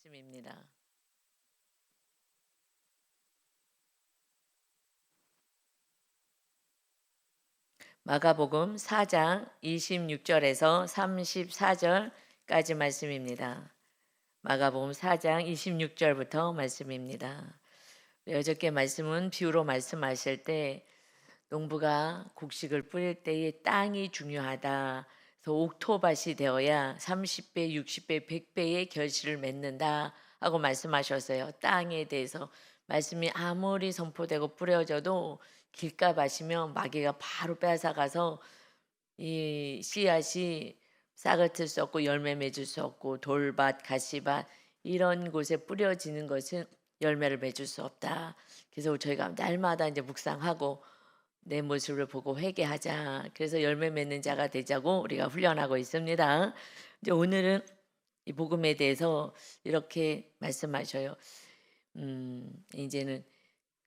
말씀입니다. 마가복음 4장 26절에서 34절까지 말씀입니다. 마가복음 4장 26절부터 말씀입니다. 어저께 말씀은 비유로 말씀하실 때 농부가 곡식을 뿌릴 때에 땅이 중요하다. 그래서 옥토밭이 되어야 30배, 60배, 100배의 결실을 맺는다 하고 말씀하셨어요. 땅에 대해서 말씀이 아무리 선포되고 뿌려져도 길가 마시면 마귀가 바로 빼앗아가서 이 씨앗이 싹을 틀 수 없고 열매 맺을 수 없고 돌밭, 가시밭 이런 곳에 뿌려지는 것은 열매를 맺을 수 없다. 그래서 저희가 날마다 이제 묵상하고 내 모습을 보고 회개하자. 그래서 열매 맺는 자가 되자고 우리가 훈련하고 있습니다. 이제 오늘은 이 복음에 대해서 이렇게 말씀하셔요. 이제는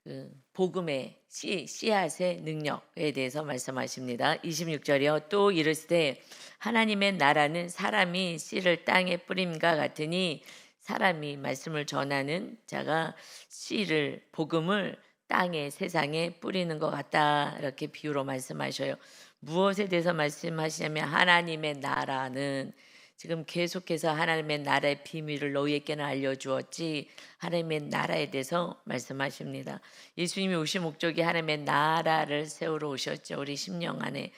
그 복음의 씨앗의 능력에 대해서 말씀하십니다. 26절이요. 또 이르시되 하나님의 나라는 사람이 씨를 땅에 뿌림과 같으니 사람이 말씀을 전하는 자가 씨를 복음을 땅에 세상에 뿌리는 것 같다. 이렇게 비유로 말씀하셔요. 무엇에 대해서 말씀하시냐면 하나님의 나라는 지금 계속해서 하나님의 나라의 비밀을 너희에게는 알려주었지 하나님의 나라에 대해서 말씀하십니다. 예수님이 오신 목적이 하나님의 나라를 세우러 오셨죠. 우리 심령 안에.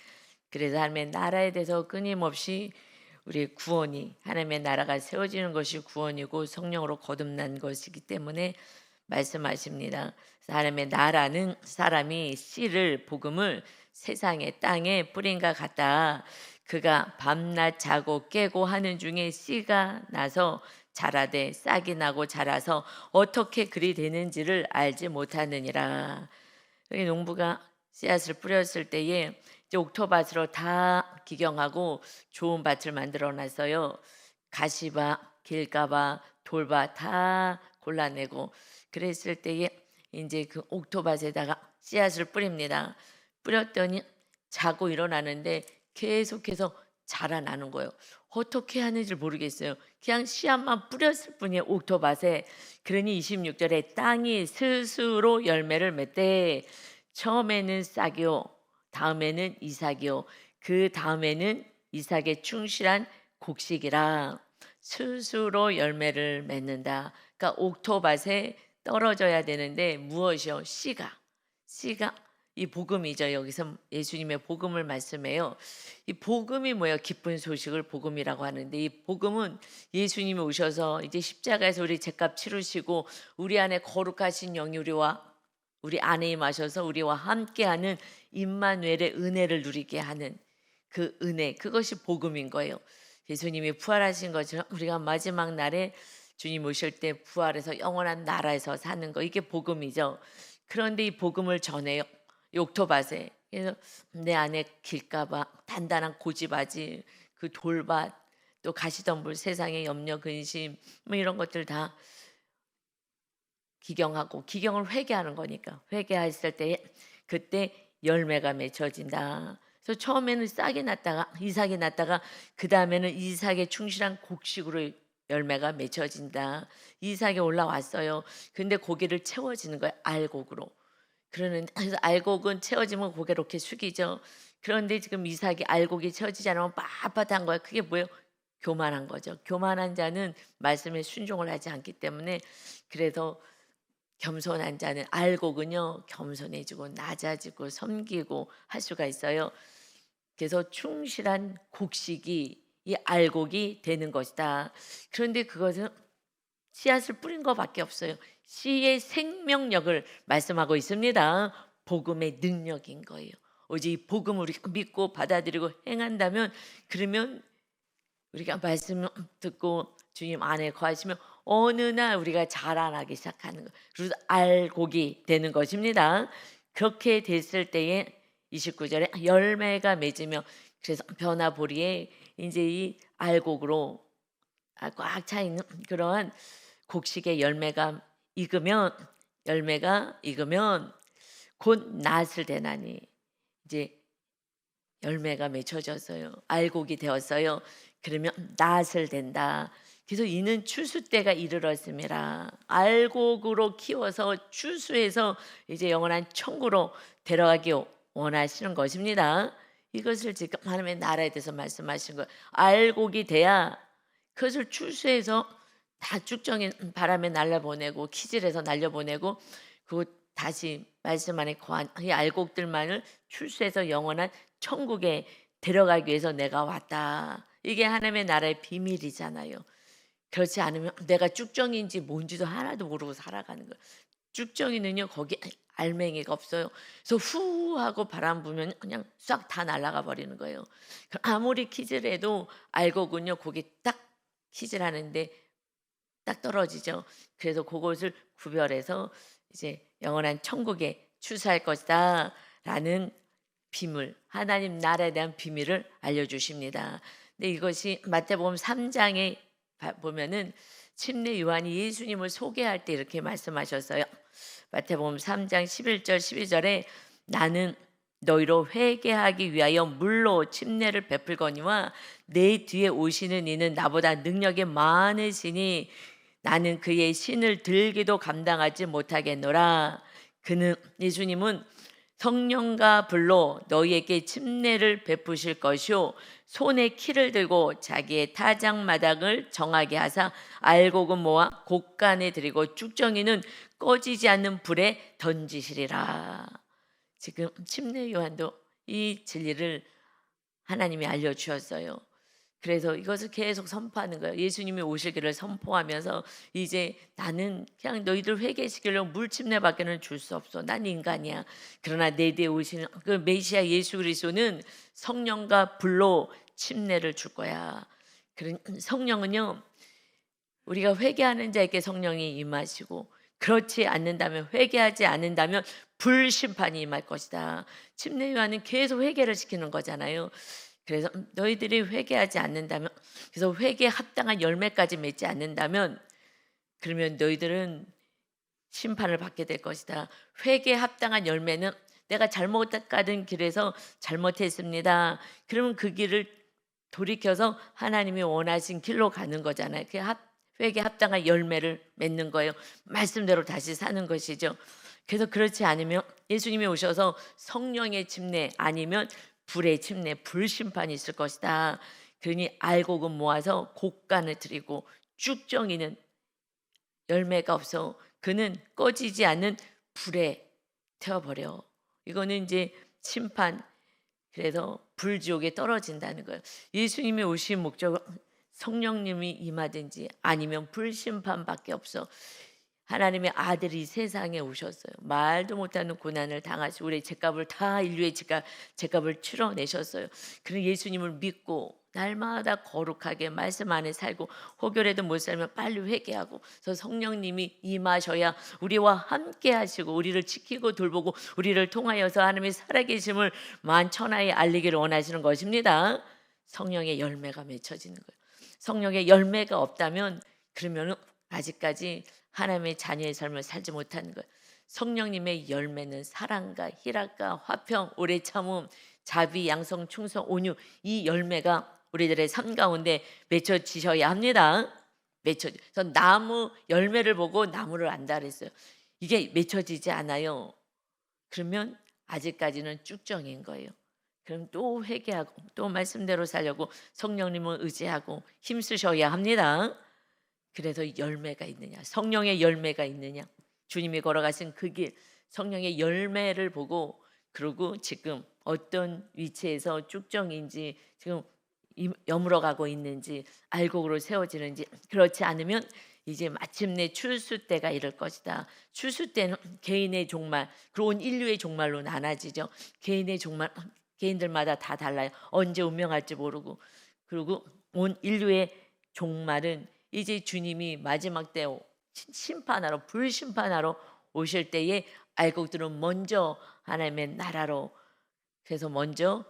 그래서 하나님의 나라에 대해서 끊임없이 우리 구원이 하나님의 나라가 세워지는 것이 구원이고 성령으로 거듭난 것이기 때문에 말씀하십니다. 하나님의 나라는 사람이 씨를 복음을 세상에 땅에 뿌린과 같다. 그가 밤낮 자고 깨고 하는 중에 씨가 나서 자라되 싹이 나고 자라서 어떻게 그리 되는지를 알지 못하느니라. 여기 농부가 씨앗을 뿌렸을 때에 이제 옥토밭으로 다 기경하고 좋은 밭을 만들어 놨어요. 가시밭, 길가밭, 돌밭 다 골라내고 그랬을 때에 이제 그 옥토밭에다가 씨앗을 뿌립니다. 뿌렸더니 자고 일어나는데 계속해서 자라나는 거예요. 어떻게 하는지 모르겠어요. 그냥 씨앗만 뿌렸을 뿐이에요. 옥토밭에. 그러니 26절에 땅이 스스로 열매를 맺되 처음에는 싹이요, 다음에는 이삭이요, 그 다음에는 이삭에 충실한 곡식이라 스스로 열매를 맺는다. 그러니까 옥토밭에 떨어져야 되는데 무엇이요? 씨가 이 복음이죠. 여기서 예수님의 복음을 말씀해요. 이 복음이 뭐예요? 기쁜 소식을 복음이라고 하는데 이 복음은 예수님이 오셔서 이제 십자가에서 우리 죄값 치르시고 우리 안에 거룩하신 영이 우리 안에 임하셔서 우리와 함께하는 임마누엘의 은혜를 누리게 하는 그 은혜, 그것이 복음인 거예요. 예수님이 부활하신 것처럼 우리가 마지막 날에 주님 오실 때 부활해서 영원한 나라에서 사는 거, 이게 복음이죠. 그런데 이 복음을 전해요. 옥토밭에. 그래서 내 안에 길가봐 단단한 고지바지, 그 돌밭, 또 가시덤불, 세상의 염려, 근심 뭐 이런 것들 다 기경을 회개하는 거니까 회개했을 때 그때 열매가 맺혀진다. 그래서 처음에는 싹이 났다가 이삭이 났다가 그 다음에는 이삭에 충실한 곡식으로 열매가 맺혀진다. 이삭이 올라왔어요. 근데 고개를 채워지는 거예요. 알곡으로. 그래서 알곡은 채워지면 고개 이렇게 숙이죠. 그런데 지금 이삭이 알곡이 채워지지 않으면 빳빳한 거예요. 그게 뭐예요? 교만한 거죠. 교만한 자는 말씀에 순종을 하지 않기 때문에 그래서 겸손한 자는 알곡은요 겸손해지고 낮아지고 섬기고 할 수가 있어요. 그래서 충실한 곡식이 이 알곡이 되는 것이다. 그런데 그것은 씨앗을 뿌린 것밖에 없어요. 씨의 생명력을 말씀하고 있습니다. 복음의 능력인 거예요. 오직 이 복음을 우리가 믿고 받아들이고 행한다면 그러면 우리가 말씀 듣고 주님 안에 거하시면 어느 날 우리가 자라나기 시작하는 거. 그래서 알곡이 되는 것입니다. 그렇게 됐을 때에 29절에 열매가 맺으며 그래서 변화보리에 이제 이 알곡으로 꽉 차 있는 그러한 곡식의 열매가 익으면 곧 낫을 되나니 이제 열매가 맺혀졌어요. 알곡이 되었어요. 그러면 낫을 된다. 그래서 이는 추수 때가 이르렀음이라. 알곡으로 키워서 추수해서 이제 영원한 천국으로 데려가기 원하시는 것입니다. 이것을 지금 하나님의 나라에 대해서 말씀하신 거예요. 알곡이 돼야 그것을 추수해서 다 쭉정이 바람에 날려보내고 키질해서 날려보내고 그리고 다시 말씀 안에 거한 이 알곡들만을 출수해서 영원한 천국에 데려가기 위해서 내가 왔다. 이게 하나님의 나라의 비밀이잖아요. 그렇지 않으면 내가 쭉정인지 뭔지도 하나도 모르고 살아가는 거예요. 쭉정이는요 거기 알맹이가 없어요. 그래서 후 하고 바람 불면 그냥 싹 다 날아가 버리는 거예요. 아무리 키질해도 알곡은요 거기 딱 키질하는데 딱 떨어지죠. 그래서 그것을 구별해서 이제 영원한 천국에 추수할 것이다라는 비밀, 하나님 나라에 대한 비밀을 알려주십니다. 근데 이것이 마태복음 3장에 보면은 침례 요한이 예수님을 소개할 때 이렇게 말씀하셨어요. 마태복음 3장 11절 12절에 나는 너희로 회개하기 위하여 물로 침례를 베풀거니와 내 뒤에 오시는 이는 나보다 능력이 많으시니 나는 그의 신을 들기도 감당하지 못하겠노라. 그는 예수님은 성령과 불로 너희에게 침례를 베푸실 것이요 손에 키를 들고 자기의 타작마당을 정하게 하사 알곡은 모아 곡간에 들이고 쭉정이는 꺼지지 않는 불에 던지시리라. 지금 침례 요한도 이 진리를 하나님이 알려주셨어요. 그래서 이것을 계속 선포하는 거예요. 예수님이 오실 길을 선포하면서 이제 나는 그냥 너희들 회개시키려고 물침례밖에는 줄 수 없어. 난 인간이야. 그러나 내 뒤에 오시는 그 메시아 예수 그리스도는 성령과 불로 침례를 줄 거야. 성령은요 우리가 회개하는 자에게 성령이 임하시고 그렇지 않는다면 회개하지 않는다면 불심판이 임할 것이다. 침례 요한은 계속 회개를 시키는 거잖아요. 그래서 너희들이 회개하지 않는다면 그래서 회개에 합당한 열매까지 맺지 않는다면 그러면 너희들은 심판을 받게 될 것이다. 회개에 합당한 열매는 내가 잘못 가던 길에서 잘못했습니다. 그러면 그 길을 돌이켜서 하나님이 원하신 길로 가는 거잖아요. 그 회개에 합당한 열매를 맺는 거예요. 말씀대로 다시 사는 것이죠. 그래서 그렇지 않으면 예수님이 오셔서 성령의 침례 아니면 불의 침례, 불심판이 있을 것이다. 그러니 알곡은 모아서 곡간을 들이고 쭉정이는 열매가 없어 그는 꺼지지 않는 불에 태워버려. 이거는 이제 심판, 그래서 불지옥에 떨어진다는 거예요. 예수님이 오신 목적은 성령님이 임하든지 아니면 불심판밖에 없어. 하나님의 아들이 세상에 오셨어요. 말도 못하는 고난을 당하시고 우리 죄값을 다 인류의 죄값을 치러내셨어요. 그런 예수님을 믿고 날마다 거룩하게 말씀 안에 살고 혹여라도 못 살면 빨리 회개하고 그래서 성령님이 임하셔야 우리와 함께 하시고 우리를 지키고 돌보고 우리를 통하여서 하나님의 살아계심을 만천하에 알리기를 원하시는 것입니다. 성령의 열매가 맺혀지는 거예요. 성령의 열매가 없다면 그러면 아직까지 하나님의 자녀의 삶을 살지 못하는 거예요. 성령님의 열매는 사랑과 희락과 화평, 오래 참음, 자비, 양성, 충성, 온유 이 열매가 우리들의 삶 가운데 맺혀지셔야 합니다. 전 나무 열매를 보고 나무를 안다 그랬어요. 이게 맺혀지지 않아요. 그러면 아직까지는 쭉정인 거예요. 그럼 또 회개하고 또 말씀대로 살려고 성령님을 의지하고 힘쓰셔야 합니다. 그래서 열매가 있느냐, 성령의 열매가 있느냐, 주님이 걸어가신 그 길, 성령의 열매를 보고 그리고 지금 어떤 위치에서 쭉정인지 지금 여물어가고 있는지 알곡으로 세워지는지 그렇지 않으면 이제 마침내 추수 때가 이를 것이다. 추수 때는 개인의 종말 그리고 온 인류의 종말로 나눠지죠. 개인의 종말 개인들마다 다 달라요. 언제 운명할지 모르고 그리고 온 인류의 종말은 이제 주님이 마지막 때 심판하러 불심판하러 오실 때에 알곡들은 먼저 하나님의 나라로 그래서 먼저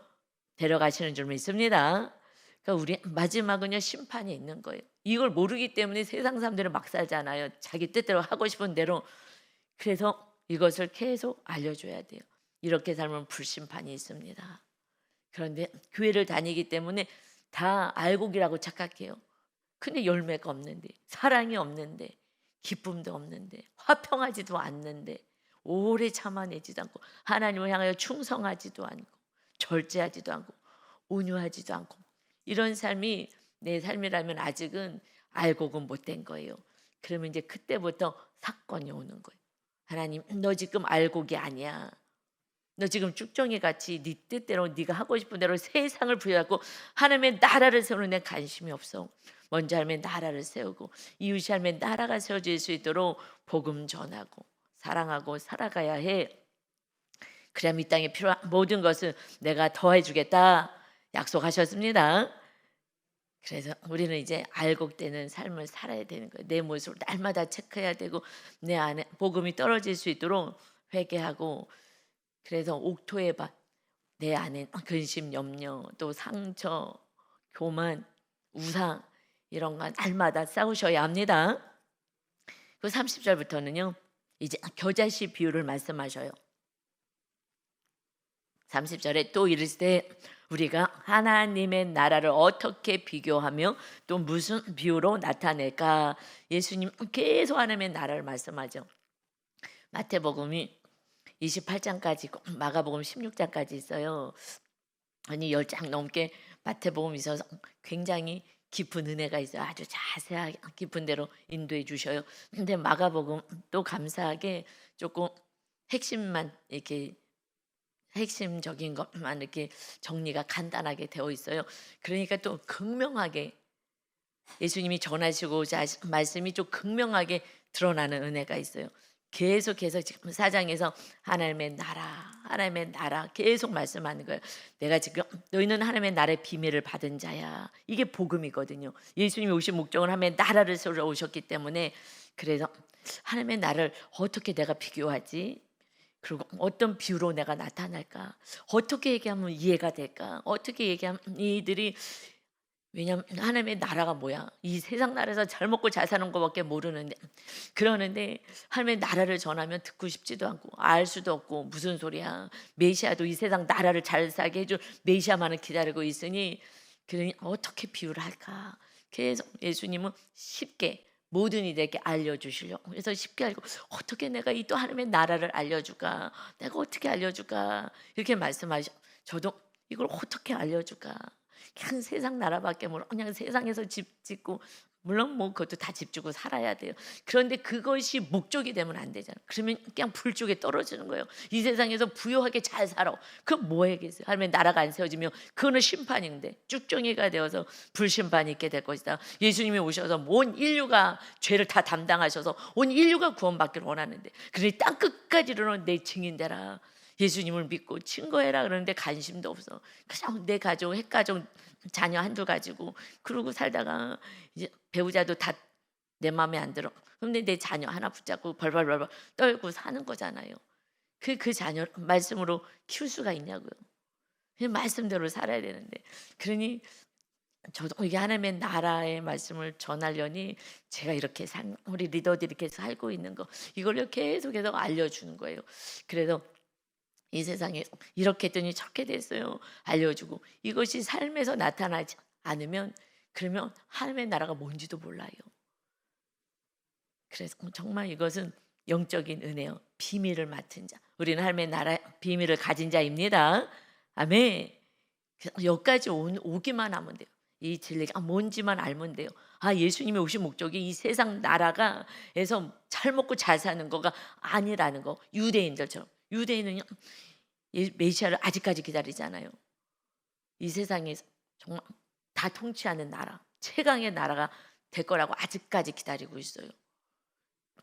데려가시는 줄 믿습니다. 그러니까 우리 마지막은요 심판이 있는 거예요. 이걸 모르기 때문에 세상 사람들은 막 살잖아요. 자기 뜻대로 하고 싶은 대로. 그래서 이것을 계속 알려줘야 돼요. 이렇게 살면 불심판이 있습니다. 그런데 교회를 다니기 때문에 다 알곡이라고 착각해요. 근데 열매가 없는데, 사랑이 없는데, 기쁨도 없는데, 화평하지도 않는데, 오래 참아내지도 않고, 하나님을 향하여 충성하지도 않고, 절제하지도 않고, 온유하지도 않고, 이런 삶이 내 삶이라면 아직은 알곡은 못된 거예요. 그러면 이제 그때부터 사건이 오는 거예요. 하나님, 너 지금 알곡이 아니야. 너 지금 쭉정이 같이 네 뜻대로 네가 하고 싶은 대로 세상을 부여하고 하나님의 나라를 세우는 데 관심이 없어. 먼저 하나님의 나라를 세우고 이웃이 하나님의 나라가 세워질 수 있도록 복음 전하고 사랑하고 살아가야 해. 그래야 이 땅에 필요한 모든 것을 내가 더해 주겠다 약속하셨습니다. 그래서 우리는 이제 알곡되는 삶을 살아야 되는 거예요. 내 모습을 날마다 체크해야 되고 내 안에 복음이 떨어질 수 있도록 회개하고, 그래서 옥토의 밭, 내 안에 근심, 염려, 또 상처, 교만, 우상 이런 건 날마다 싸우셔야 합니다. 그 30절부터는요. 이제 겨자씨 비유를 말씀하셔요. 30절에 또 이르시되 우리가 하나님의 나라를 어떻게 비교하며 또 무슨 비유로 나타낼까? 예수님 계속 하나님의 나라를 말씀하죠. 마태복음이 28장까지 있고 마가복음 16장까지 있어요. 아니 10장 넘게 마태복음이 있어서 굉장히 깊은 은혜가 있어요. 아주 자세하게 깊은 대로 인도해 주셔요. 근데 마가복음 또 감사하게 조금 핵심만 이렇게 핵심적인 것만 이렇게 정리가 간단하게 되어 있어요. 그러니까 또 극명하게 예수님이 전하시고자 하신 말씀이 좀 극명하게 드러나는 은혜가 있어요. 계속해서 지금 4장에서 하나님의 나라 계속 말씀하는 거예요. 내가 지금 너희는 하나님의 나라의 비밀을 받은 자야. 이게 복음이거든요. 예수님이 오신 목적은 하나님의 나라를 세우러 오셨기 때문에, 그래서 하나님의 나라를 어떻게 내가 비교하지? 그리고 어떤 비유로 내가 나타날까? 어떻게 얘기하면 이해가 될까? 어떻게 얘기하면 이들이, 왜냐하면 하나님의 나라가 뭐야? 이 세상 나라에서 잘 먹고 잘 사는 것밖에 모르는데, 그러는데 하나님의 나라를 전하면 듣고 싶지도 않고 알 수도 없고 무슨 소리야? 메시아도 이 세상 나라를 잘 살게 해줄 메시아만을 기다리고 있으니, 그러니 어떻게 비유를 할까? 계속 예수님은 쉽게 모든 이들에게 알려주시려고, 그래서 쉽게 알고 어떻게 내가 이 또 하나님의 나라를 알려줄까? 내가 어떻게 알려줄까? 이렇게 말씀하셔. 저도 이걸 어떻게 알려줄까? 그냥 세상 나라밖에 몰라. 그냥 세상에서 집 짓고, 물론 뭐 그것도 다 집 주고 살아야 돼요. 그런데 그것이 목적이 되면 안 되잖아. 그러면 그냥 불 쪽에 떨어지는 거예요. 이 세상에서 부유하게 잘 살아. 그럼 뭐 해겠어요? 하나님의 나라가 안 세워지면 그거는 심판인데 쭉정이가 되어서 불심판이 있게 될 것이다. 예수님이 오셔서 온 인류가 죄를 다 담당하셔서 온 인류가 구원받기를 원하는데, 그러니 땅 끝까지로는 내 증인되라. 예수님을 믿고 증거해라 그러는데 관심도 없어. 그냥 내 가족, 핵가족, 자녀 한두 가지고 그러고 살다가 이제 배우자도 다 내 마음에 안 들어. 그런데 내 자녀 하나 붙잡고 벌벌벌 떨고 사는 거잖아요. 그 자녀 말씀으로 키울 수가 있냐고요. 그냥 말씀대로 살아야 되는데. 그러니 저도 이게 하나님의 나라의 말씀을 전하려니 제가 이렇게 우리 리더들이 이렇게 살고 있는 거 이걸 계속해서 알려주는 거예요. 그래서 이 세상에 이렇게 했더니 저렇게 됐어요. 알려주고, 이것이 삶에서 나타나지 않으면 그러면 하나님의 나라가 뭔지도 몰라요. 그래서 정말 이것은 영적인 은혜요. 비밀을 맡은 자. 우리는 하나님의 나라 비밀을 가진 자입니다. 아멘. 여기까지 오기만 하면 돼요. 이 진리가 뭔지만 알면 돼요. 아, 예수님이 오신 목적이 이 세상 나라가에서 잘 먹고 잘 사는 거가 아니라는 거. 유대인들처럼. 유대인은요, 메시아를 아직까지 기다리잖아요. 이 세상에서 정말 다 통치하는 나라, 최강의 나라가 될 거라고 아직까지 기다리고 있어요.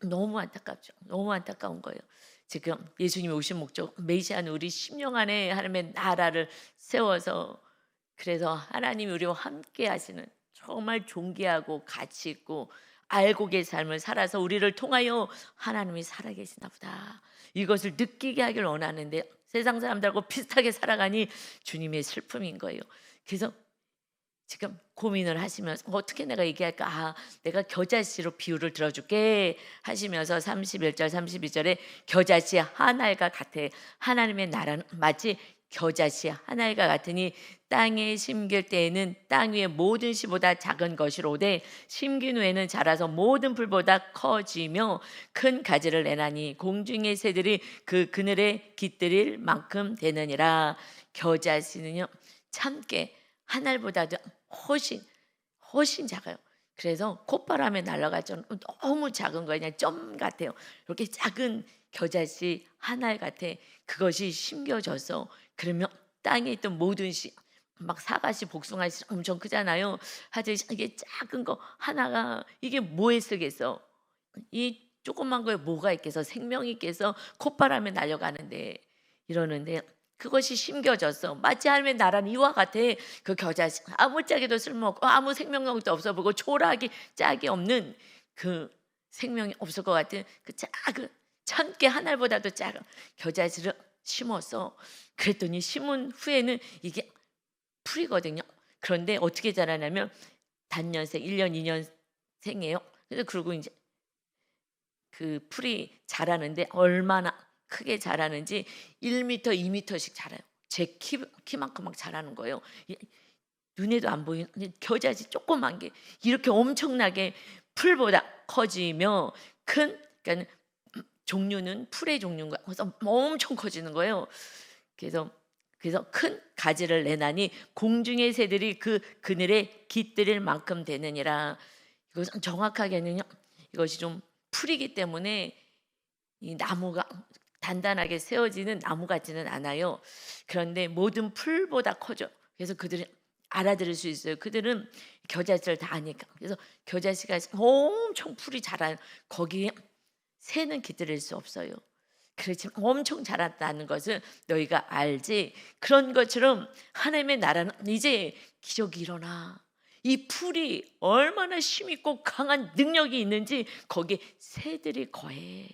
너무 안타깝죠. 너무 안타까운 거예요. 지금 예수님이 오신 목적, 메시아는 우리 심령 안에 하나님의 나라를 세워서, 그래서 하나님이 우리와 함께 하시는 정말 존귀하고 가치 있고 알곡의 삶을 살아서 우리를 통하여 하나님이 살아계시나 보다, 이것을 느끼게 하길 원하는데 세상 사람들하고 비슷하게 살아가니 주님의 슬픔인 거예요. 그래서 지금 고민을 하시면서 어떻게 내가 얘기할까? 아, 내가 겨자씨로 비유를 들어줄게 하시면서 31절 32절에 겨자씨 한 알과 같아. 하나님의 나라는 마치 겨자씨 한 알과 같으니 땅에 심길 때에는 땅 위의 모든 씨보다 작은 것이로되 심긴 후에는 자라서 모든 풀보다 커지며 큰 가지를 내나니 공중의 새들이 그 그늘에 깃들일 만큼 되느니라. 겨자씨는요 참깨 한 알보다도 훨씬 작아요. 그래서 콧바람에 날아갈 정도로 너무 작은 거예요. 그냥 점 같아요. 이렇게 작은 겨자씨 한 알 같아. 그것이 심겨져서 그러면 땅에 있던 모든 씨, 막 사과씨, 복숭아씨 엄청 크잖아요. 하여튼 이게 작은 거 하나가 이게 뭐에 쓰겠어? 이 조그만 거에 뭐가 있겠어? 생명이 있겠어? 콧바람에 날아가는데 이러는데 그것이 심겨졌어. 마치 하나님의 나라는 이와 같아. 그 겨자씨 아무짝에도 쓸모없고 아무 생명력도 없어 보고 초라하기 짝이 없는 그 생명이 없을 것 같은 그 작은 참깨 한 알보다도 작은 겨자씨를 심었어. 그랬더니 심은 후에는 이게 풀이거든요. 그런데 어떻게 자라냐면 단년생 1년 2년 생이에요. 그래서 그리고 이제 그 풀이 자라는데 얼마나 크게 자라는지 1m, 2m씩 자라요. 제 키만큼 막 자라는 거예요. 눈에도 안 보이는 겨자씨 조그만 게 이렇게 엄청나게 풀보다 커지며 큰 그러니까 종류는 풀의 종류인 거야. 그래서 엄청 커지는 거예요. 그래서 큰 가지를 내나니 공중의 새들이 그 그늘에 깃들일 만큼 되느니라. 이것은 정확하게는요. 이것이 좀 풀이기 때문에 이 나무가 단단하게 세워지는 나무 같지는 않아요. 그런데 모든 풀보다 커져. 그래서 그들은 알아들을 수 있어요. 그들은 겨자씨를 다 아니까. 그래서 겨자씨가 엄청 풀이 자라요. 거기에 새는 깃들일 수 없어요. 그렇지만 엄청 자랐다는 것을 너희가 알지. 그런 것처럼 하나님의 나라는 이제 기적이 일어나. 이 풀이 얼마나 힘있고 강한 능력이 있는지 거기에 새들이 거해.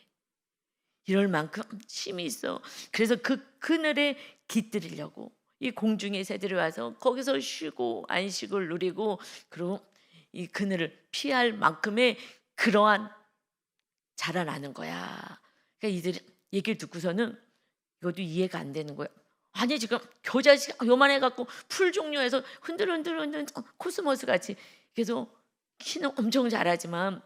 이럴 만큼 힘이 있어. 그래서 그 그늘에 깃들이려고 이 공중의 새들이 와서 거기서 쉬고 안식을 누리고 그리고 이 그늘을 피할 만큼의 그러한 자라나는 거야. 그러니까 이들이 얘기를 듣고서는 이것도 이해가 안 되는 거야. 아니 지금 겨자씨가 요만해 갖고 풀 종류에서 흔들흔들 코스모스 같이 그래서 키는 엄청 자라지만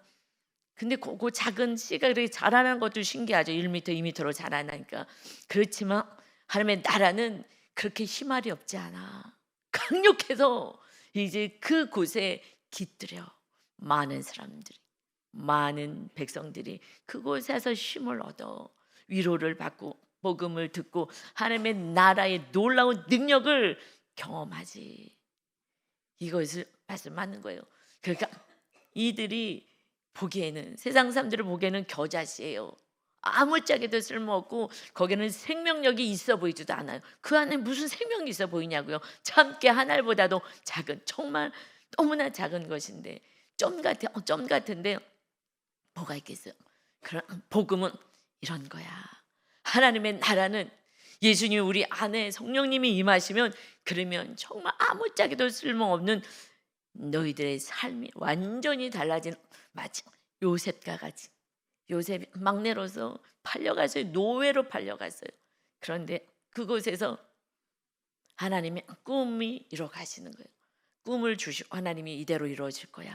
근데 그 작은 씨가 그렇게 자라는 것도 신기하죠. 1m, 2m로 자라나니까. 그렇지만 하나님의 나라는 그렇게 힘알이 없지 않아. 강력해서 이제 그곳에 깃들여 많은 사람들이 많은 백성들이 그곳에서 힘을 얻어 위로를 받고 복음을 듣고 하나님의 나라의 놀라운 능력을 경험하지. 이것을 말씀하는 거예요. 그러니까 이들이 보기에는 세상 사람들을 보기에는 겨자씨예요. 아무짝에도 쓸모없고 거기는 생명력이 있어 보이지도 않아요. 그 안에 무슨 생명이 있어 보이냐고요. 참깨 한 알보다도 작은 정말 너무나 작은 것인데 점 같은데 뭐가 있겠어요? 그런 복음은 이런 거야. 하나님의 나라는 예수님 우리 안에 성령님이 임하시면 그러면 정말 아무짝에도 쓸모없는 너희들의 삶이 완전히 달라진 마치 요셉과 같이 요셉이 막내로서 팔려갔어요. 노예로 팔려갔어요. 그런데 그곳에서 하나님의 꿈이 이뤄가시는 거예요. 꿈을 주시고 하나님이 이대로 이루어질 거야.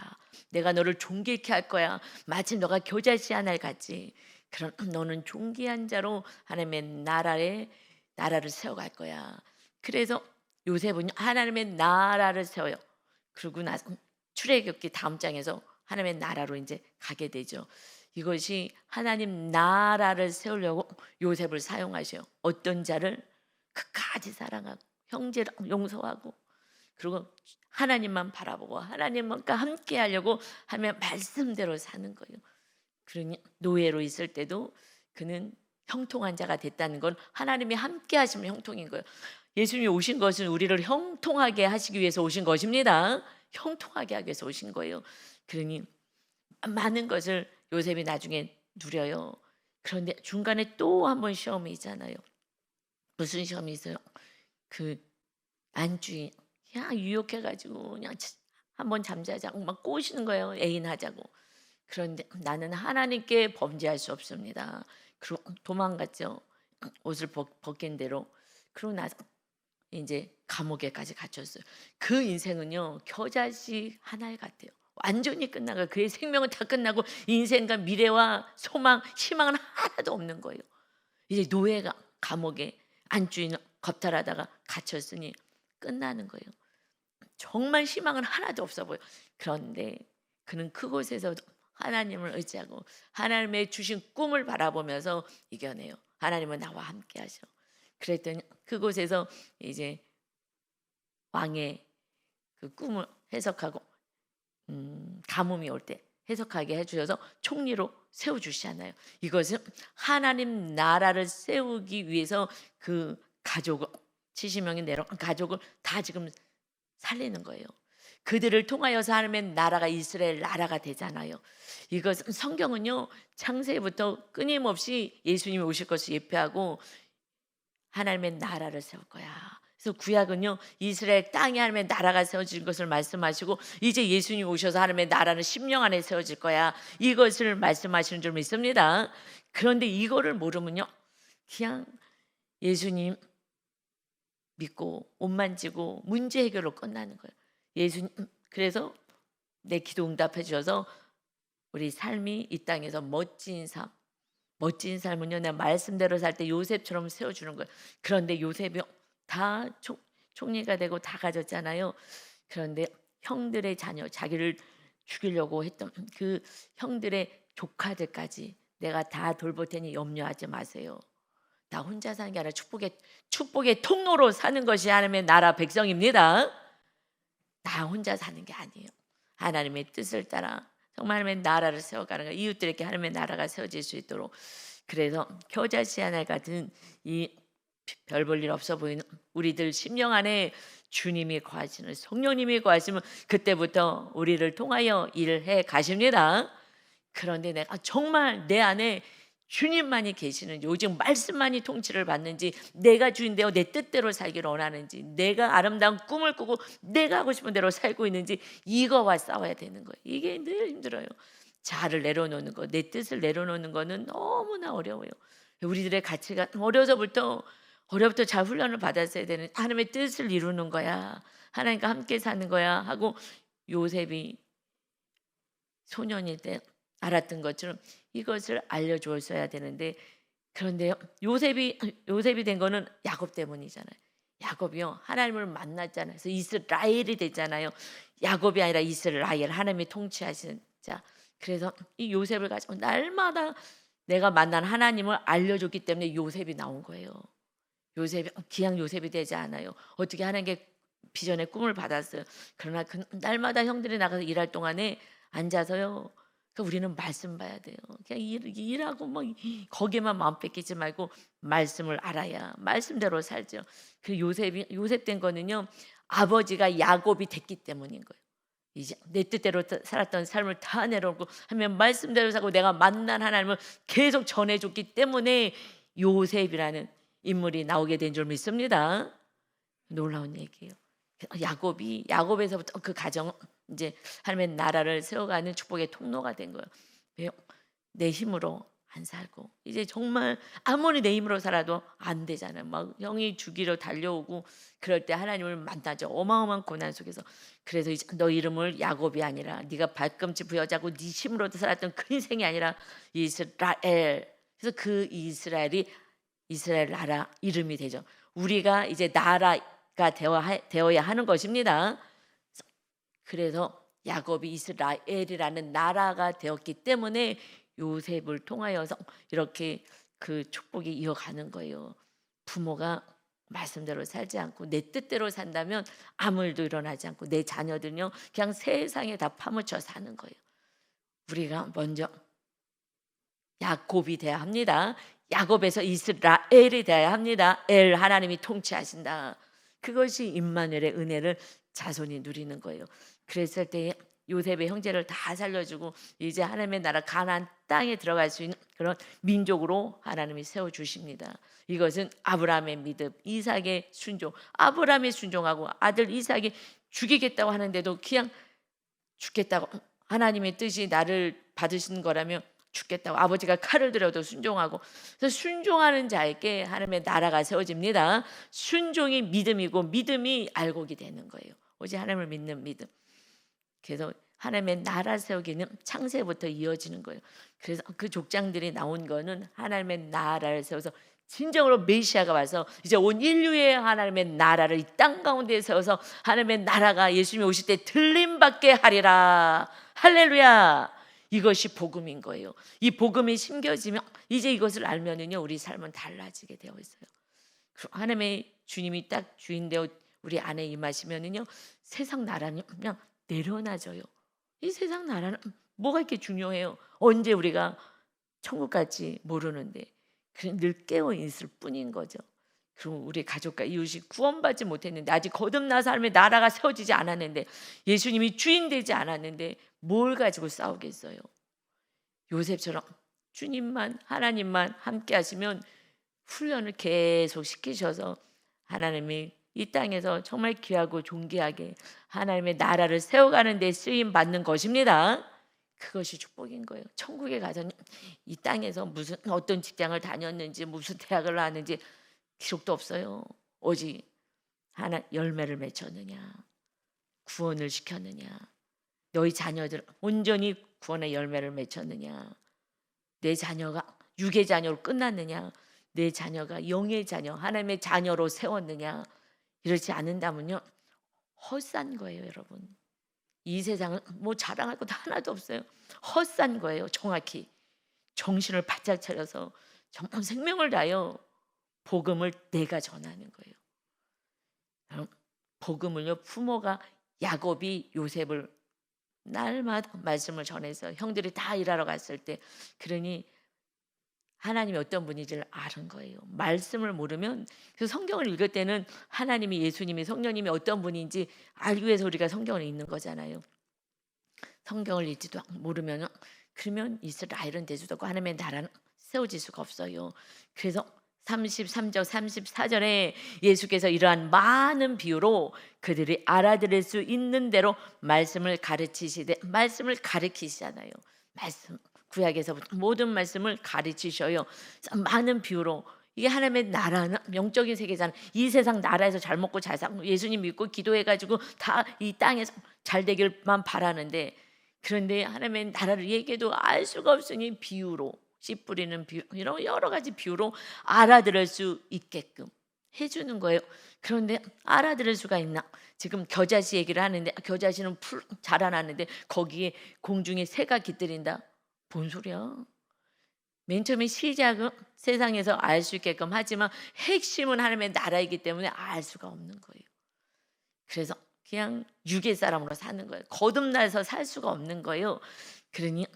내가 너를 존귀케 할 거야. 마치 너가 겨자씨 하나를 같지. 그런 너는 존귀한 자로 하나님의 나라를 세워갈 거야. 그래서 요셉은 하나님의 나라를 세워요. 그러고 나서 출애굽기 다음 장에서 하나님의 나라로 이제 가게 되죠. 이것이 하나님 나라를 세우려고 요셉을 사용하셔요. 어떤 자를 끝까지 사랑하고 형제를 용서하고 그리고 하나님만 바라보고 하나님과 함께 하려고 하면 말씀대로 사는 거예요. 그러니 노예로 있을 때도 그는 형통한 자가 됐다는 건 하나님이 함께 하시면 형통인 거예요. 예수님이 오신 것은 우리를 형통하게 하시기 위해서 오신 것입니다. 형통하게 하기 위해서 오신 거예요. 그러니 많은 것을 요셉이 나중에 누려요. 그런데 중간에 또 한 번 시험이 있잖아요. 무슨 시험이 있어요? 그 안주인 그냥 유혹해가지고 그냥 한번 잠자자고 막 꼬시는 거예요. 애인 하자고. 그런데 나는 하나님께 범죄할 수 없습니다. 그리고 도망갔죠. 옷을 벗긴 대로. 그러고 나서 이제 감옥에까지 갇혔어요. 그 인생은요 겨자씨 하나에 같아요. 완전히 끝나가 그의 생명은 다 끝나고 인생과 미래와 소망, 희망은 하나도 없는 거예요. 이제 노예가 감옥에 안주인 겁탈하다가 갇혔으니 끝나는 거예요. 정말 희망은 하나도 없어 보여. 그런데 그는 그곳에서 하나님을 의지하고 하나님의 주신 꿈을 바라보면서 이겨내요. 하나님은 나와 함께 하셔. 그랬더니 그곳에서 이제 왕의 그 꿈을 해석하고 가뭄이 올 때 해석하게 해주셔서 총리로 세워주시잖아요. 이것은 하나님 나라를 세우기 위해서 그 가족을 70명이 내려간 가족을 다 지금 살리는 거예요. 그들을 통하여서 하나님의 나라가 이스라엘 나라가 되잖아요. 이것은 성경은요 창세부터 끊임없이 예수님이 오실 것을 예표하고 하나님의 나라를 세울 거야. 그래서 구약은요 이스라엘 땅에 하나님의 나라가 세워질 것을 말씀하시고 이제 예수님 오셔서 하나님의 나라는 심령 안에 세워질 거야. 이것을 말씀하시는 줄 믿습니다. 그런데 이거를 모르면요 그냥 예수님 믿고 옷 만지고 문제 해결로 끝나는 거예요. 예수님 그래서 내 기도 응답해 주셔서 우리 삶이 이 땅에서 멋진 삶은요 내 말씀대로 살 때 요셉처럼 세워주는 거예요. 그런데 요셉이 다 총리가 되고 다 가졌잖아요. 그런데 형들의 자녀 자기를 죽이려고 했던 그 형들의 조카들까지 내가 다 돌볼 테니 염려하지 마세요. 나 혼자 사는 게 아니라 축복의 통로로 사는 것이 하나님의 나라 백성입니다. 나 혼자 사는 게 아니에요. 하나님의 뜻을 따라 정말 하나님의 나라를 세워가는 거예요. 이웃들에게 하나님의 나라가 세워질 수 있도록. 그래서 겨자씨 하나 같은 이 별 볼 일 없어 보이는 우리들 심령 안에 주님이 거하시는 성령님이 거하시면 그때부터 우리를 통하여 일을 해 가십니다. 그런데 내가 정말 내 안에 주님만이 계시는지 오직 말씀만이 통치를 받는지 내가 주인되어 내 뜻대로 살기를 원하는지 내가 아름다운 꿈을 꾸고 내가 하고 싶은 대로 살고 있는지 이거와 싸워야 되는 거예요. 이게 늘 힘들어요. 자아를 내려놓는 거, 내 뜻을 내려놓는 거는 너무나 어려워요. 우리들의 가치가 어려부터 잘 훈련을 받았어야 되는 하나님의 뜻을 이루는 거야. 하나님과 함께 사는 거야 하고 요셉이 소년일 때 알았던 것처럼 이것을 알려주었어야 되는데 그런데요 요셉이 된 거는 야곱 때문이잖아요. 야곱이요 하나님을 만났잖아요. 그래서 이스라엘이 됐잖아요. 야곱이 아니라 이스라엘 하나님이 통치하시는 자. 그래서 이 요셉을 가지고 날마다 내가 만난 하나님을 알려줬기 때문에 요셉이 나온 거예요. 요셉이 기양 요셉이 되지 않아요. 어떻게 하나님께 비전의 꿈을 받았어요. 그러나 그 날마다 형들이 나가서 일할 동안에 앉아서요. 그러니까 우리는 말씀 봐야 돼요. 그냥 일하고 뭐 거기에만 마음 뺏기지 말고 말씀을 알아야 말씀대로 살죠. 그 요셉 된 거는요. 아버지가 야곱이 됐기 때문인 거예요. 이제 내 뜻대로 살았던 삶을 다 내려놓고 하면 말씀대로 살고 내가 만난 하나님을 계속 전해줬기 때문에 요셉이라는 인물이 나오게 된 줄 믿습니다. 놀라운 얘기예요. 야곱에서부터 그 가정 이제 하나님의 나라를 세워가는 축복의 통로가 된 거예요. 왜요? 내 힘으로 안 살고 이제 정말 아무리 내 힘으로 살아도 안 되잖아요. 막 형이 죽이러 달려오고 그럴 때 하나님을 만나죠. 어마어마한 고난 속에서. 그래서 이제 너 이름을 야곱이 아니라 네가 발꿈치 부여잡고 네 힘으로 살았던 그 인생이 아니라 이스라엘. 그래서 그 이스라엘이 이스라엘 나라 이름이 되죠. 우리가 이제 나라가 되어야 하는 것입니다. 그래서 야곱이 이스라엘이라는 나라가 되었기 때문에 요셉을 통하여서 이렇게 그 축복이 이어가는 거예요. 부모가 말씀대로 살지 않고 내 뜻대로 산다면 아무 일도 일어나지 않고 내 자녀들은요 그냥 세상에 다 파묻혀 사는 거예요. 우리가 먼저 야곱이 돼야 합니다. 야곱에서 이스라엘이 돼야 합니다. 엘 하나님이 통치하신다. 그것이 임마누엘의 은혜를 자손이 누리는 거예요. 그랬을 때 요셉의 형제를 다 살려주고 이제 하나님의 나라 가나안 땅에 들어갈 수 있는 그런 민족으로 하나님이 세워주십니다. 이것은 아브라함의 믿음, 이삭의 순종. 아브라함이 순종하고 아들 이삭이 죽이겠다고 하는데도 그냥 죽겠다고, 하나님의 뜻이 나를 받으신 거라면 죽겠다고, 아버지가 칼을 들여도 순종하고. 그래서 순종하는 자에게 하나님의 나라가 세워집니다. 순종이 믿음이고 믿음이 알곡이 되는 거예요. 오직 하나님을 믿는 믿음. 그래서 하나님의 나라 세우기는 창세부터 이어지는 거예요. 그래서 그 족장들이 나온 거는 하나님의 나라를 세워서 진정으로 메시아가 와서 이제 온 인류의 하나님의 나라를 이 땅 가운데 세워서 하나님의 나라가 예수님이 오실 때 들림받게 하리라. 할렐루야. 이것이 복음인 거예요. 이 복음이 심겨지면 이제 이것을 알면은요, 우리 삶은 달라지게 되어 있어요. 하나님의 주님이 딱 주인되어 우리 안에 임하시면은요, 세상 나라는 그냥 내려놔져요. 이 세상 나라는 뭐가 이렇게 중요해요? 언제 우리가 천국 갈지 모르는데 그냥 늘 깨어 있을 뿐인 거죠. 그리고 우리 가족과 이웃이 구원받지 못했는데, 아직 거듭나서 하나님의 나라가 세워지지 않았는데, 예수님이 주인 되지 않았는데 뭘 가지고 싸우겠어요? 요셉처럼 주님만, 하나님만 함께 하시면 훈련을 계속 시키셔서 하나님이 이 땅에서 정말 귀하고 존귀하게 하나님의 나라를 세워가는 데 쓰임 받는 것입니다. 그것이 축복인 거예요. 천국에 가서 이 땅에서 무슨 어떤 직장을 다녔는지, 무슨 대학을 나왔는지 기록도 없어요. 오직 하나 열매를 맺혔느냐, 구원을 시켰느냐, 너희 자녀들 온전히 구원의 열매를 맺혔느냐, 내 자녀가 육의 자녀로 끝났느냐, 내 자녀가 영의 자녀, 하나님의 자녀로 세웠느냐. 이렇지 않는다면요, 헛산 거예요, 여러분. 이 세상은 뭐 자랑할 것도 하나도 없어요. 헛산 거예요. 정확히 정신을 바짝 차려서 정말 생명을 다하여 복음을 내가 전하는 거예요. 복음을요, 부모가 야곱이 요셉을 날마다 말씀을 전해서 형들이 다 일하러 갔을 때, 그러니 하나님이 어떤 분인지를 아는 거예요. 말씀을 모르면, 그 성경을 읽을 때는 하나님이, 예수님이, 성령님이 어떤 분인지 알기 위해서 우리가 성경을 읽는 거잖아요. 성경을 읽지도 모르면 그러면 이스라엘은 되지도 않고 하나님의 나라는 세워질 수가 없어요. 그래서 33절 34절에 예수께서 이러한 많은 비유로 그들이 알아들을 수 있는 대로 말씀을 가르치시되, 말씀을 가르치시잖아요. 말씀, 구약에서부터 모든 말씀을 가르치셔요. 많은 비유로. 이게 하나님의 나라는 영적인 세계잖아요. 이 세상 나라에서 잘 먹고 잘 살고 예수님 믿고 기도해가지고 다 이 땅에서 잘 되길만 바라는데, 그런데 하나님의 나라를 얘기해도 알 수가 없으니 비유로, 씨 뿌리는 비유, 이런 여러 가지 비유로 알아들을 수 있게끔 해주는 거예요. 그런데 알아들을 수가 있나? 지금 겨자씨 얘기를 하는데, 겨자씨는 풀 자라나는데 거기에 공중에 새가 깃들인다. 뭔 소리야? 맨 처음에 시작은 세상에서 알 수 있게끔 하지만 핵심은 하나님의 나라이기 때문에 알 수가 없는 거예요. 그래서 그냥 육의 사람으로 사는 거예요. 거듭나서 살 수가 없는 거예요. 그러니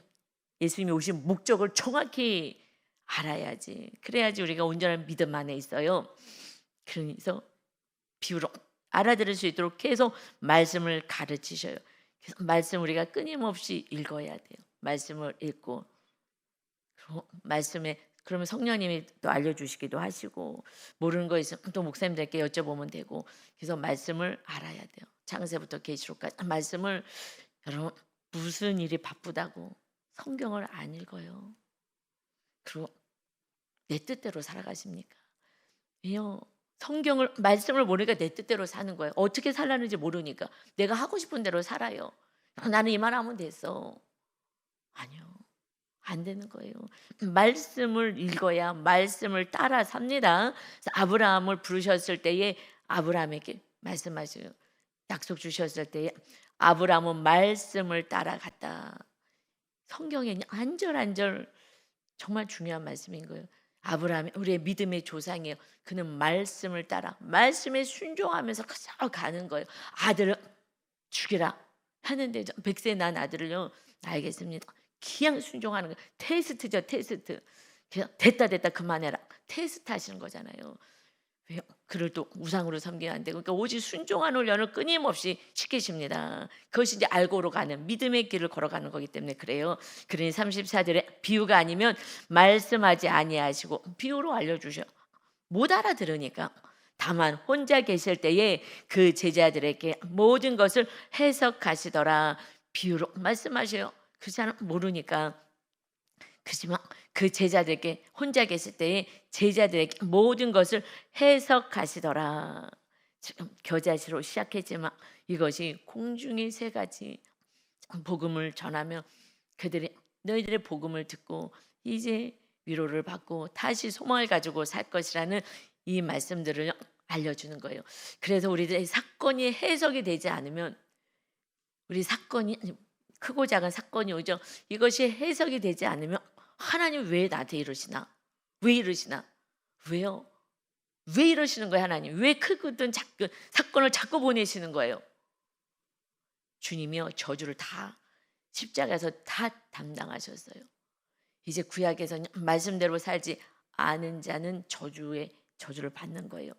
예수님이 오신 목적을 정확히 알아야지. 그래야지 우리가 온전한 믿음 안에 있어요. 그래서 비유로 알아들을 수 있도록 계속 말씀을 가르치셔요. 그래서 말씀 우리가 끊임없이 읽어야 돼요. 말씀을 읽고, 말씀에 그러면 성령님이 또 알려주시기도 하시고, 모르는 거 있으면 또 목사님들께 여쭤보면 되고. 그래서 말씀을 알아야 돼요. 창세부터 계시록까지 말씀을. 여러분, 무슨 일이 바쁘다고 성경을 안 읽어요? 그리고 내 뜻대로 살아가십니까? 왜요? 성경을, 말씀을 모르니까 내 뜻대로 사는 거예요. 어떻게 살라는지 모르니까 내가 하고 싶은 대로 살아요. 나는 이만 하면 됐어. 아니요, 안 되는 거예요. 말씀을 읽어야 말씀을 따라 삽니다. 아브라함을 부르셨을 때에 아브라함에게 말씀하셔요. 약속 주셨을 때에 아브라함은 말씀을 따라갔다. 성경에 한 절 한 절 정말 중요한 말씀인 거예요. 아브라함이 우리의 믿음의 조상이에요. 그는 말씀을 따라, 말씀에 순종하면서 계속 가는 거예요. 아들을 죽이라 하는데 100세 난 아들을요, 알겠습니다. 그냥 순종하는 거예요. 테스트죠, 테스트. 그냥 됐다 그만해라. 테스트 하시는 거잖아요. 왜요? 그를 또 우상으로 섬기면 안 되고, 그러니까 오직 순종하는 훈련을 끊임없이 시키십니다. 그것이 이제 알고로 가는 믿음의 길을 걸어가는 거기 때문에 그래요. 그러니 34절에 비유가 아니면 말씀하지 아니하시고, 비유로 알려주셔. 못 알아들으니까. 다만 혼자 계실 때에 그 제자들에게 모든 것을 해석하시더라. 비유로 말씀하셔요. 그 사람 모르니까. 그지만 그 제자들에게 혼자 계실 때에 제자들에게 모든 것을 해석하시더라. 지금 겨자씨로 시작했지만 이것이 공중의 새 같이 복음을 전하며 그들이 너희들의 복음을 듣고 이제 위로를 받고 다시 소망을 가지고 살 것이라는 이 말씀들을 알려주는 거예요. 그래서 우리들의 사건이 해석이 되지 않으면 우리 사건이 크고 작은 사건이 오죠. 이것이 해석이 되지 않으면 하나님 왜 나한테 이러시나? 왜 이러시나? 왜요? 왜 이러시는 거예요, 하나님? 왜 크거든 작은 사건을 자꾸 보내시는 거예요? 주님이요 저주를 다 십자가에서 다 담당하셨어요. 이제 구약에서는 말씀대로 살지 않은 자는 저주를 받는 거예요.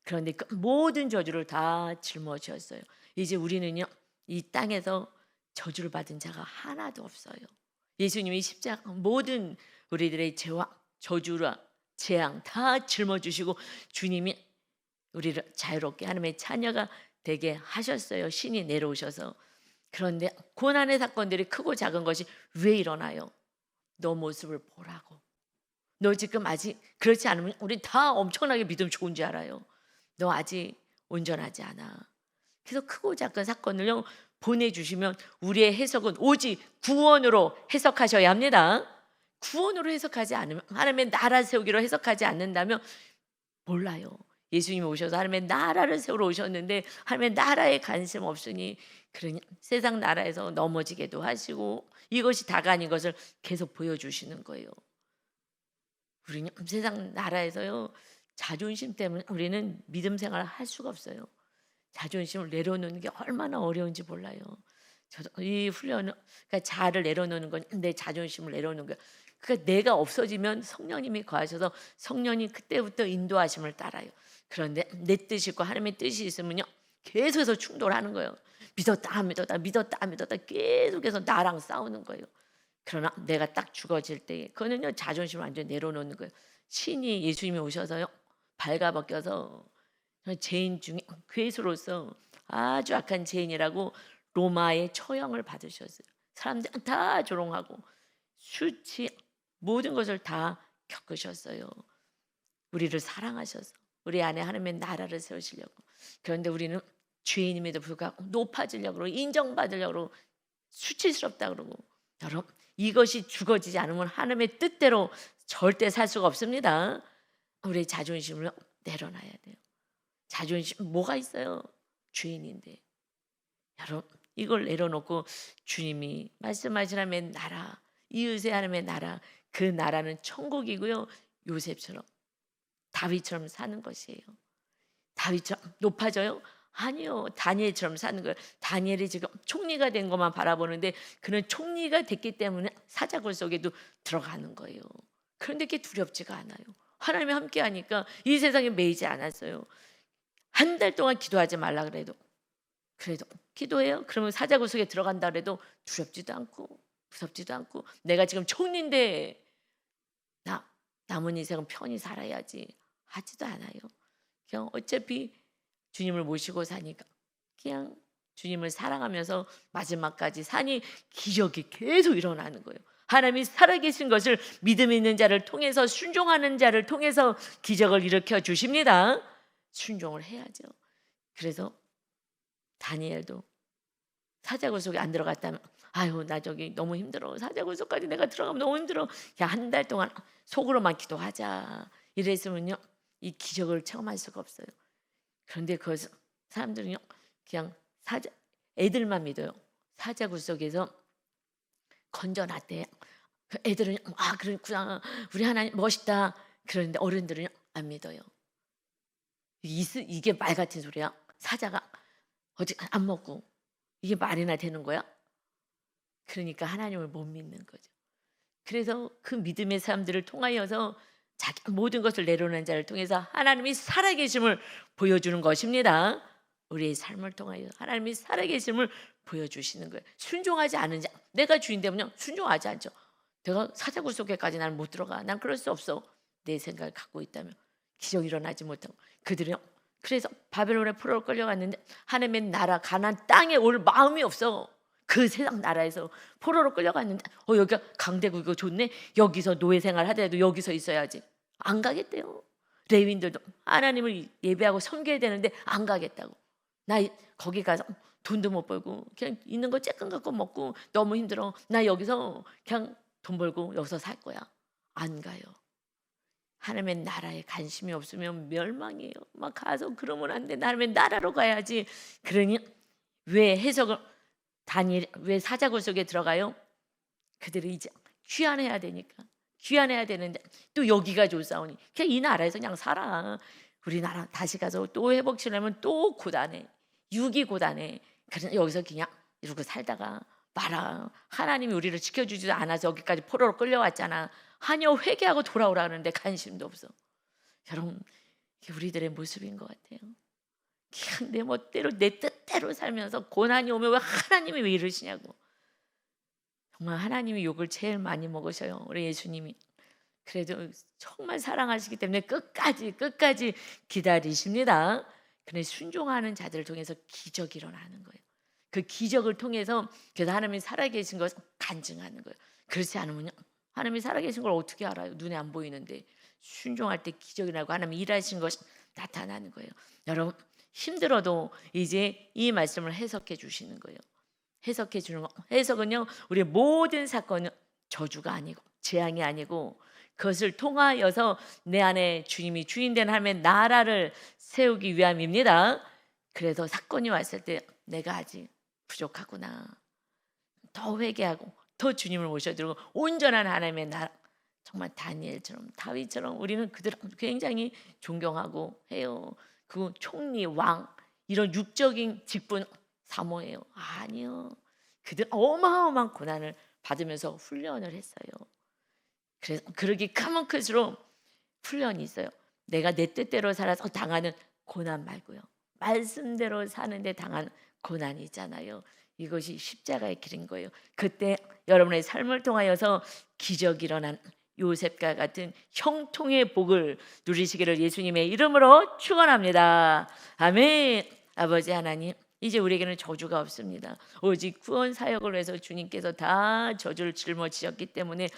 그런데 그 모든 저주를 다 짊어지셨어요. 이제 우리는요 이 땅에서 저주를 받은 자가 하나도 없어요. 예수님이 십자가 모든 우리들의 죄와 저주와 재앙 다 짊어지시고 주님이 우리를 자유롭게 하나님의 자녀가 되게 하셨어요. 신이 내려오셔서. 그런데 고난의 사건들이 크고 작은 것이 왜 일어나요? 너 모습을 보라고. 너 지금 아직 그렇지 않으면 우리 다 엄청나게 믿음 좋은 줄 알아요. 너 아직 온전하지 않아. 그래서 크고 작은 사건을요 보내주시면 우리의 해석은 오직 구원으로 해석하셔야 합니다. 구원으로 해석하지 않으면 하나님의 나라 세우기로 해석하지 않는다면 몰라요. 예수님이 오셔서 하나님의 나라를 세우러 오셨는데 하나님의 나라에 관심 없으니 그러니 세상 나라에서 넘어지게도 하시고 이것이 다가 아닌 것을 계속 보여주시는 거예요. 우리는 세상 나라에서요 자존심 때문에 우리는 믿음 생활을 할 수가 없어요. 자존심을 내려놓는 게 얼마나 어려운지 몰라요. 저도 이 훈련은 그러니까 자아를 내려놓는 건 내 자존심을 내려놓는 거예요. 그러니까 내가 없어지면 성령님이 거하셔서 성령이 그때부터 인도하심을 따라요. 그런데 내 뜻이 있고 하나님의 뜻이 있으면요 계속해서 충돌하는 거예요. 믿었다 안 믿었다 믿었다 안 믿었다 계속해서 나랑 싸우는 거예요. 그러나 내가 딱 죽어질 때 그거는요 자존심을 완전히 내려놓는 거예요. 신이 예수님이 오셔서요 발가벗겨서 죄인 중에 괴수로서 아주 악한 죄인이라고 로마의 처형을 받으셨어요. 사람들 다 조롱하고 수치 모든 것을 다 겪으셨어요. 우리를 사랑하셔서 우리 안에 하나님의 나라를 세우시려고. 그런데 우리는 죄인임에도 불구하고 높아지려고 인정받으려고 수치스럽다 그러고 여러분 이것이 죽어지지 않으면 하나님의 뜻대로 절대 살 수가 없습니다. 우리의 자존심을 내려놔야 돼요. 자존심 뭐가 있어요? 죄인인데. 여러분 이걸 내려놓고 주님이 말씀하신 하나님의 나라 이웃의 하나님의 나라 그 나라는 천국이고요. 요셉처럼 다윗처럼 사는 것이에요. 다윗처럼 높아져요? 아니요. 다니엘처럼 사는 거예요. 다니엘이 지금 총리가 된 것만 바라보는데 그는 총리가 됐기 때문에 사자굴 속에도 들어가는 거예요. 그런데 그게 두렵지가 않아요. 하나님이 함께 하니까 이 세상에 매이지 않았어요. 한 달 동안 기도하지 말라 그래도 기도해요. 그러면 사자굴 속에 들어간다 그래도 두렵지도 않고 무섭지도 않고 내가 지금 총리인데 나 남은 인생은 편히 살아야지 하지도 않아요. 그냥 어차피 주님을 모시고 사니까 그냥 주님을 사랑하면서 마지막까지 사니 기적이 계속 일어나는 거예요. 하나님이 살아계신 것을 믿음 있는 자를 통해서 순종하는 자를 통해서 기적을 일으켜 주십니다. 순종을 해야죠. 그래서 다니엘도 사자굴 속에 안 들어갔다면 아유 나 저기 너무 힘들어 사자굴 속까지 내가 들어가면 너무 힘들어 그냥 한 달 동안 속으로만 기도하자 이랬으면요 이 기적을 체험할 수가 없어요. 그런데 그 사람들은요 그냥 애들만 믿어요. 사자굴 속에서 건져놨대요. 그 애들은 아 그렇구나 우리 하나님 멋있다 그러는데 어른들은요 안 믿어요. 이게 말 같은 소리야. 사자가 어디 안 먹고 이게 말이나 되는 거야? 그러니까 하나님을 못 믿는 거죠. 그래서 그 믿음의 사람들을 통하여서 자기 모든 것을 내려놓은 자를 통해서 하나님이 살아계심을 보여주는 것입니다. 우리의 삶을 통하여 하나님이 살아계심을 보여주시는 거예요. 순종하지 않은 자, 내가 주인 되면요 순종하지 않죠. 내가 사자굴 속에까지 나는 못 들어가. 난 그럴 수 없어. 내 생각을 갖고 있다면 기적이 일어나지 못하고 그들이 그래서 바벨론의 포로로 끌려갔는데 하나님의 나라 가나안 땅에 올 마음이 없어. 그 세상 나라에서 포로로 끌려갔는데 여기가 강대국이고 좋네. 여기서 노예 생활 하더라도 여기서 있어야지. 안 가겠대요. 레위인들도 하나님을 예배하고 섬겨야 되는데 안 가겠다고. 나 거기 가서 돈도 못 벌고 그냥 있는 거 쬐끔 갖고 먹고 너무 힘들어. 나 여기서 그냥 돈 벌고 여기서 살 거야. 안 가요. 하나님의 나라에 관심이 없으면 멸망이에요. 막 가서 그러면 안 돼. 하나님의 나라로 가야지. 그러니 왜 해석을 다니엘 왜 사자굴 속에 들어가요? 그들이 이제 귀환해야 되니까. 귀환해야 되는데 또 여기가 좋사오니 그냥 이 나라에서 그냥 살아. 우리나라 다시 가서 또 회복치려면 또 고단해. 육이 고단해. 그래서 여기서 그냥 이러고 살다가 말아. 하나님이 우리를 지켜주지도 않아서 여기까지 포로로 끌려왔잖아. 하녀 회개하고 돌아오라 하는데 관심도 없어. 여러분 이게 우리들의 모습인 것 같아요. 그냥 내 멋대로 내 뜻대로 살면서 고난이 오면 왜 하나님이 왜 이러시냐고. 정말 하나님이 욕을 제일 많이 먹으셔요. 우리 예수님이. 그래도 정말 사랑하시기 때문에 끝까지 기다리십니다. 근데 순종하는 자들을 통해서 기적이 일어나는 거예요. 그 기적을 통해서 그래서 하나님이 살아계신 것을 간증하는 거예요. 그렇지 않으면요 하나님이 살아계신 걸 어떻게 알아요? 눈에 안 보이는데. 순종할 때 기적이 나고 하나님이 일하신 것이 나타나는 거예요. 여러분 힘들어도 이제 이 말씀을 해석해 주시는 거예요. 해석해 주는 거. 해석은요 우리의 모든 사건은 저주가 아니고 재앙이 아니고 그것을 통하여서 내 안에 주님이 주인된 하나님의 나라를 세우기 위함입니다. 그래서 사건이 왔을 때 내가 아직 부족하구나. 더 회개하고 더 주님을 모셔드리고 온전한 하나님의 나라. 정말 다니엘처럼 다윗처럼 우리는 그들을 굉장히 존경하고 해요. 그 총리, 왕 이런 육적인 직분 사모해요. 아니요. 그들 어마어마한 고난을 받으면서 훈련을 했어요. 그래서 그러기 크면 클수록 훈련이 있어요. 내가 내 뜻대로 살아서 당하는 고난 말고요. 말씀대로 사는데 당하는 고난이 있잖아요. 이것이 십자가의 길인 거예요. 그때 여러분의 삶을 통하여서 기적이 일어난 요셉과 같은 형통의 복을 누리시기를 예수님의 이름으로 축원합니다. 아멘. 아버지 하나님 이제 우리에게는 저주가 없습니다. 오직 구원 사역을 위해서 주님께서 다 저주를 짊어지셨기 때문에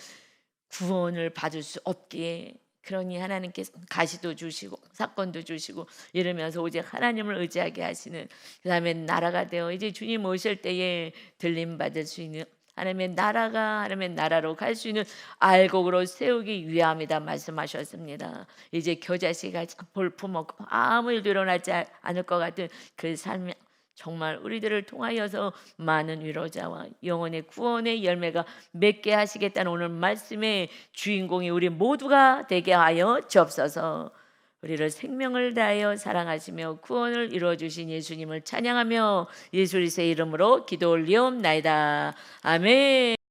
구원을 받을 수 없기에 그러니 하나님께서 가시도 주시고 사건도 주시고 이러면서 오직 하나님을 의지하게 하시는 그 다음에 나라가 되어 이제 주님 오실 때에 들림 받을 수 있는 하나님의 나라가 하나님의 나라로 갈 수 있는 알곡으로 세우기 위함이다 말씀하셨습니다. 이제 겨자씨가 볼품없고 아무 일도 일어나지 않을 것 같은 그 삶이 정말 우리들을 통하여서 많은 위로자와 영혼의 구원의 열매가 맺게 하시겠다는 오늘 말씀의 주인공이 우리 모두가 되게 하여 주옵소서. 우리를 생명을 다하여 사랑하시며 구원을 이루어주신 예수님을 찬양하며 예수 그리스도의 이름으로 기도 올리옵나이다. 아멘.